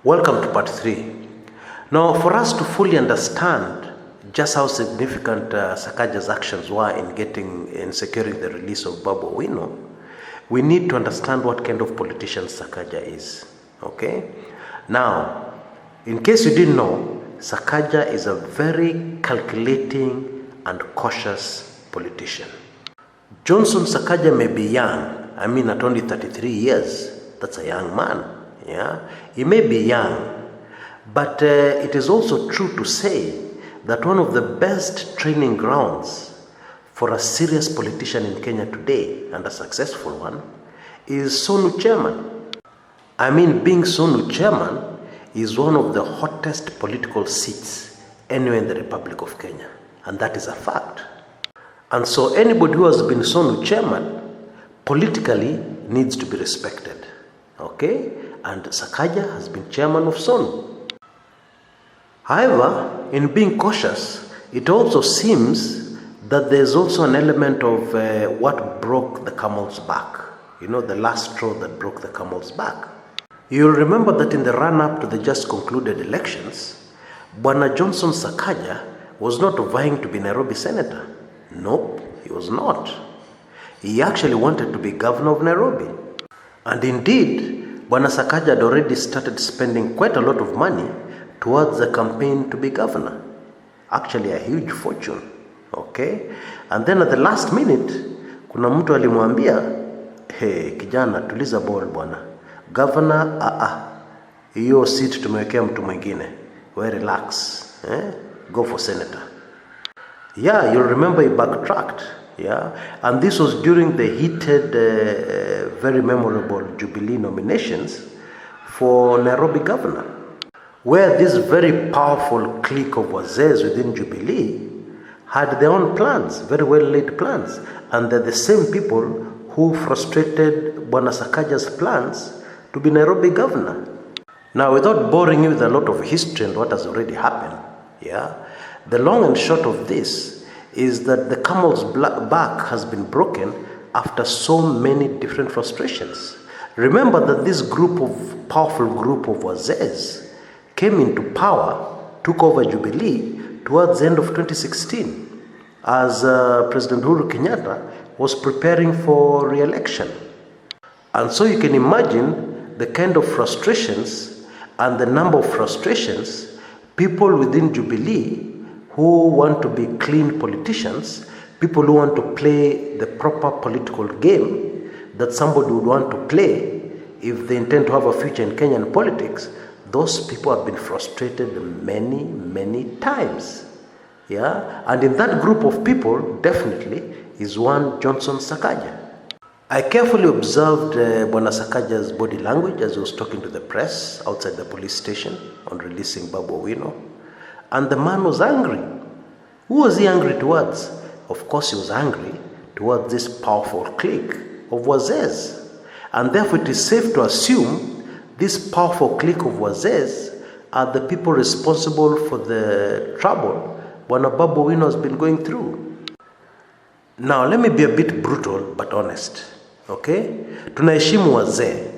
Welcome to part 3. Now, for us to fully understand just how significant Sakaja's actions were in securing the release of Babu Owino, we need to understand what kind of politician Sakaja is. Okay? Now, in case you didn't know, Sakaja is a very calculating and cautious politician. Johnson Sakaja may be young. At only 33 years, that's a young man. Yeah, he may be young, but it is also true to say that one of the best training grounds for a serious politician in Kenya today, and a successful one, is Sonu chairman. Being Sonu chairman is one of the hottest political seats anywhere in the Republic of Kenya, and that is a fact. And so anybody who has been Sonu chairman politically needs to be respected. Okay? And Sakaja has been chairman of Sonu. However, in being cautious, it also seems that there's also an element of what broke the camel's back. The last straw that broke the camel's back. You'll remember that in the run-up to the just concluded elections, Bwana Johnson Sakaja was not vying to be Nairobi senator. Nope, he was not. He actually wanted to be governor of Nairobi. And indeed, Bwana Sakaja had already started spending quite a lot of money towards the campaign to be governor. Actually, a huge fortune. Okay? And then at the last minute, kuna mtu alimwambia, hey, kijana, tuliza ball bwana. Governor, hiyo seat tumewekea mtu mwingine. We relax. Go for senator. Yeah, you'll remember he backtracked. Yeah, and this was during the heated, very memorable Jubilee nominations for Nairobi governor, where this very powerful clique of wazees within Jubilee had their own plans, very well laid plans, and they're the same people who frustrated Bwana Sakaja's plans to be Nairobi governor. Now, without boring you with a lot of history and what has already happened, the long and short of this is that the camel's back has been broken after so many different frustrations. Remember that this powerful group of wazees came into power, took over Jubilee towards the end of 2016 as President Uhuru Kenyatta was preparing for re-election. And so you can imagine the kind of frustrations and the number of frustrations people within Jubilee who want to be clean politicians, people who want to play the proper political game that somebody would want to play if they intend to have a future in Kenyan politics, those people have been frustrated many, many times. Yeah? And in that group of people, definitely, is one Johnson Sakaja. I carefully observed Bwana Sakaja's body language as he was talking to the press outside the police station on releasing Babu Owino. And the man was angry. Who was he angry towards? Of course, he was angry towards this powerful clique of wazees. And therefore, it is safe to assume this powerful clique of wazees are the people responsible for the trouble Bwana Babu Owino has been going through. Now, let me be a bit brutal but honest. Okay? Tunaheshimu wazee.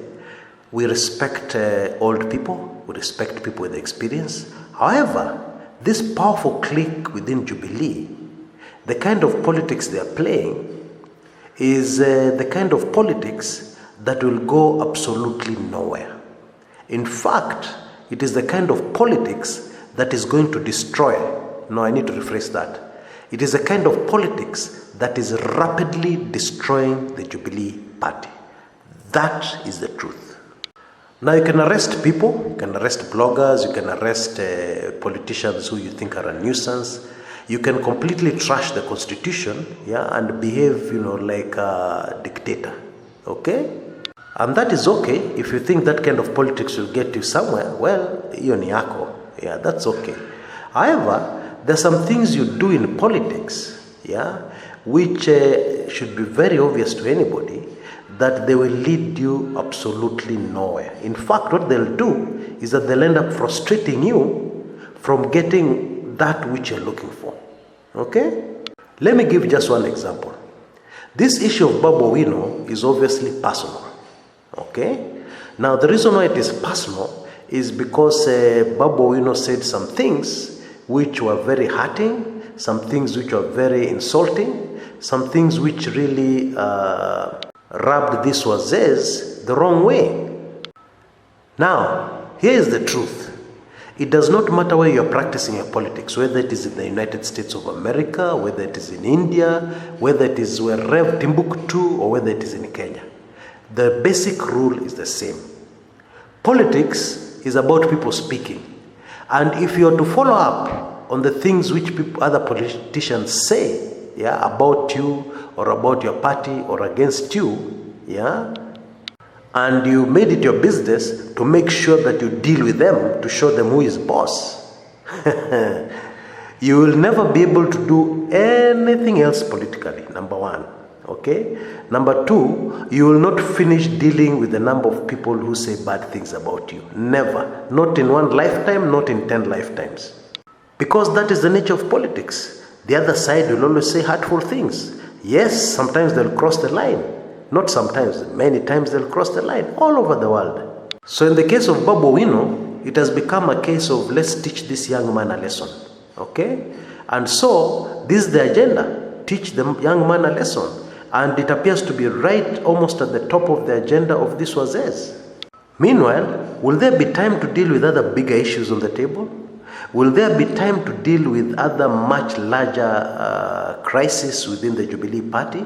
We respect old people. We respect people with experience. However, this powerful clique within Jubilee, the kind of politics they are playing is the kind of politics that will go absolutely nowhere. In fact, it is the kind of politics that is going to destroy. No, I need to rephrase that. It is the kind of politics that is rapidly destroying the Jubilee party. That is the truth. Now, you can arrest people, you can arrest bloggers, you can arrest politicians who you think are a nuisance. You can completely trash the constitution, and behave, like a dictator, okay? And that is okay. If you think that kind of politics will get you somewhere, well, hiyo ni yako. Yeah, that's okay. However, there are some things you do in politics, which should be very obvious to anybody, that they will lead you absolutely nowhere. In fact, what they'll do is that they'll end up frustrating you from getting that which you're looking for. Okay? Let me give just one example. This issue of Babu Owino is obviously personal. Okay? Now, the reason why it is personal is because Babu Owino said some things which were very hurting, some things which were very insulting, some things which really rubbed these wazés the wrong way. Now, here is the truth. It does not matter where you are practicing your politics, whether it is in the United States of America, whether it is in India, whether it is wherever, Timbuktu, or whether it is in Kenya. The basic rule is the same. Politics is about people speaking. And if you are to follow up on the things which other politicians say, about you or about your party or against you, and you made it your business to make sure that you deal with them, to show them who is boss, you will never be able to do anything else politically, number one. Okay? Number two, you will not finish dealing with the number of people who say bad things about you. Never. Not in one lifetime, not in 10 lifetimes. Because that is the nature of politics. The other side will always say hurtful things. Yes, sometimes they'll cross the line. Not sometimes, many times they'll cross the line all over the world. So in the case of Babu Owino, it has become a case of let's teach this young man a lesson. Okay? And so, this is the agenda. Teach the young man a lesson. And it appears to be right almost at the top of the agenda of this wazés. Meanwhile, will there be time to deal with other bigger issues on the table? Will there be time to deal with other much larger crises within the Jubilee party?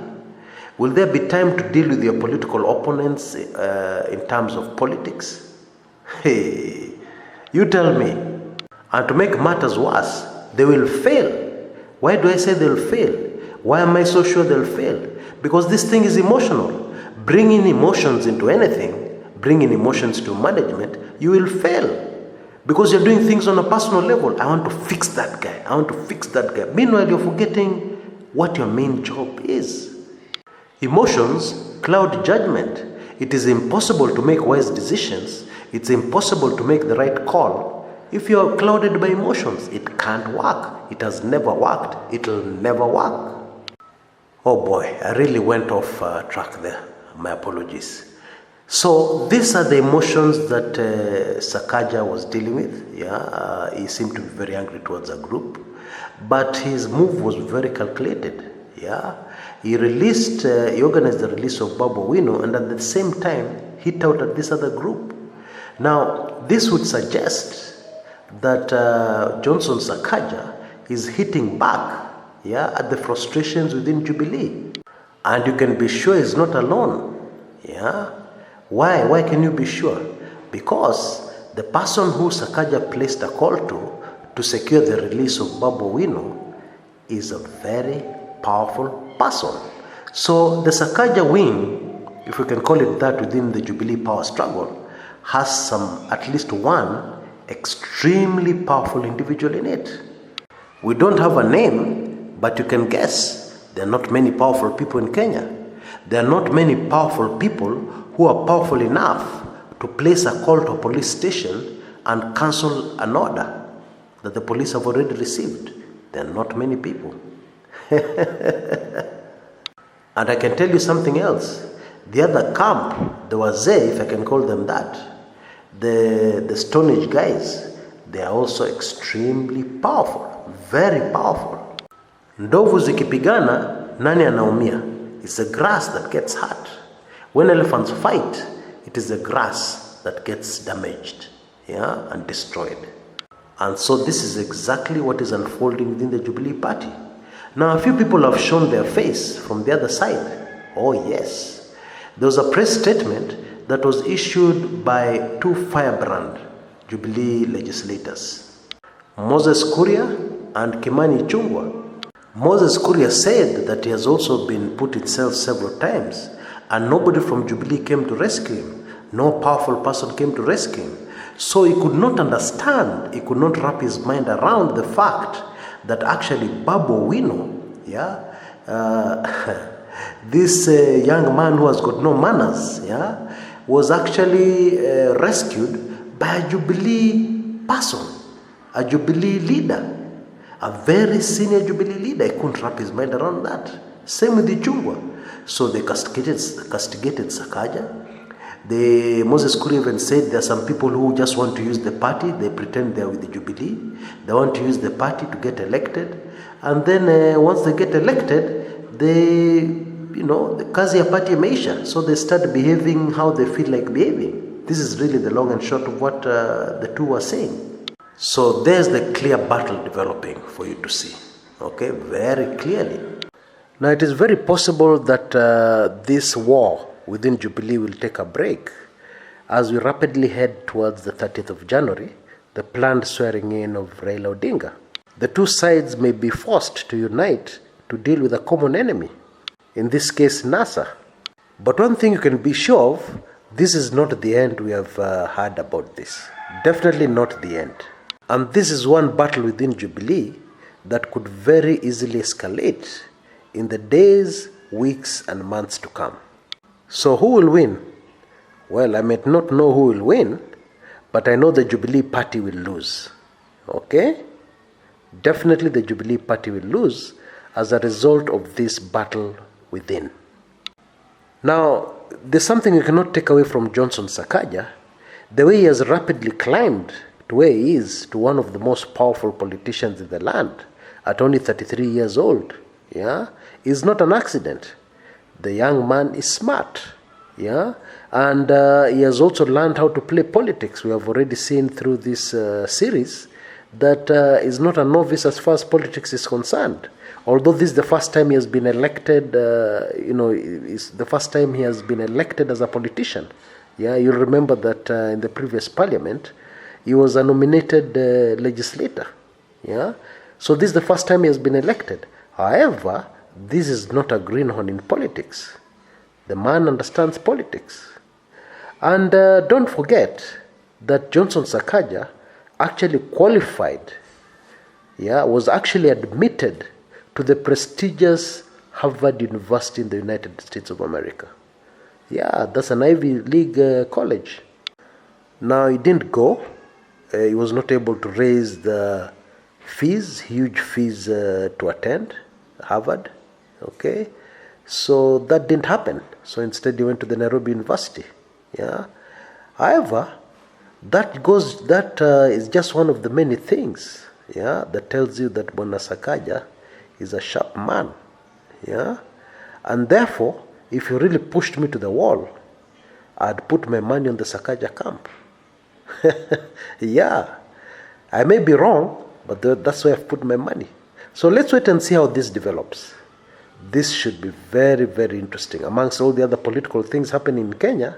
Will there be time to deal with your political opponents in terms of politics? Hey, you tell me. And to make matters worse, they will fail. Why do I say they'll fail? Why am I so sure they'll fail? Because this thing is emotional. Bringing emotions into anything, bringing emotions to management, you will fail. Because you're doing things on a personal level. I want to fix that guy. I want to fix that guy. Meanwhile, you're forgetting what your main job is. Emotions cloud judgment. It is impossible to make wise decisions. It's impossible to make the right call if you're clouded by emotions. It can't work. It has never worked. It'll never work. Oh boy, I really went off track there. My apologies. So these are the emotions that Sakaja was dealing with. He seemed to be very angry towards a group, but his move was very calculated. He organized the release of Babu Owino, and at the same time hit out at this other group. Now, this would suggest that Johnson Sakaja is hitting back at the frustrations within Jubilee. And you can be sure he's not alone. Why? Why can you be sure? Because the person who Sakaja placed a call to secure the release of Babu Owino is a very powerful person. So the Sakaja wing, if we can call it that within the Jubilee power struggle, has at least one extremely powerful individual in it. We don't have a name, but you can guess there are not many powerful people in Kenya. There are not many powerful people who are powerful enough to place a call to a police station and cancel an order that the police have already received. There are not many people. And I can tell you something else. The other camp, the wazee, if I can call them that, the Stone Age guys, they are also extremely powerful, very powerful. Ndovu zikipigana, nani anaumia? It's the grass that gets hurt. When elephants fight, it is the grass that gets damaged, and destroyed. And so this is exactly what is unfolding within the Jubilee party. Now, a few people have shown their face from the other side. Oh yes. There was a press statement that was issued by two firebrand Jubilee legislators, Moses Kuria and Kimani Ichung'wah. Moses Kuria said that he has also been put in cell several times and nobody from Jubilee came to rescue him. No powerful person came to rescue him. So he could not understand, he could not wrap his mind around the fact that actually Babu Owino, this young man who has got no manners, was actually rescued by a Jubilee person, a Jubilee leader, a very senior Jubilee leader. He couldn't wrap his mind around that. Same with Ichung'wah. So they castigated Sakaja. Moses Kuria even said there are some people who just want to use the party. They pretend they're with the Jubilee. They want to use the party to get elected. And then once they get elected, the kazi ya party imeisha. So they start behaving how they feel like behaving. This is really the long and short of what the two were saying. So there's the clear battle developing for you to see. Okay, very clearly. Now it is very possible that this war within Jubilee will take a break as we rapidly head towards the 30th of January, the planned swearing in of Raila Odinga. The two sides may be forced to unite to deal with a common enemy, in this case NASA. But one thing you can be sure of, this is not the end we have heard about this. Definitely not the end. And this is one battle within Jubilee that could very easily escalate in the days, weeks and months to come. So who will win? Well, I might not know who will win, but I know the Jubilee party will lose. Okay? Definitely the Jubilee party will lose as a result of this battle within. Now, there's something you cannot take away from Johnson Sakaja. The way he has rapidly climbed to where he is, to one of the most powerful politicians in the land, at only 33 years old, is not an accident. The young man is smart, and he has also learned how to play politics. We have already seen through this series that is not a novice as far as politics is concerned. Although this is the first time he has been elected, it's the first time he has been elected as a politician. You'll remember that in the previous parliament, he was a nominated legislator. So this is the first time he has been elected. However, this is not a greenhorn in politics. The man understands politics. And don't forget that Johnson Sakaja actually qualified, was actually admitted to the prestigious Harvard University in the United States of America. That's an Ivy League college. Now, he didn't go. He was not able to raise the fees, huge fees to attend Harvard. Okay, so that didn't happen. So instead he went to the Nairobi University. However, that is just one of the many things, that tells you that Bwana Sakaja is a sharp man. And therefore, if you really pushed me to the wall, I'd put my money on the Sakaja camp. I may be wrong, but that's where I've put my money. So let's wait and see how this develops. This should be very, very interesting. Amongst all the other political things happening in Kenya,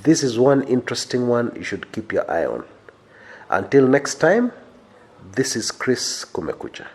this is one interesting one you should keep your eye on. Until next time, this is Kshs Kumekucha.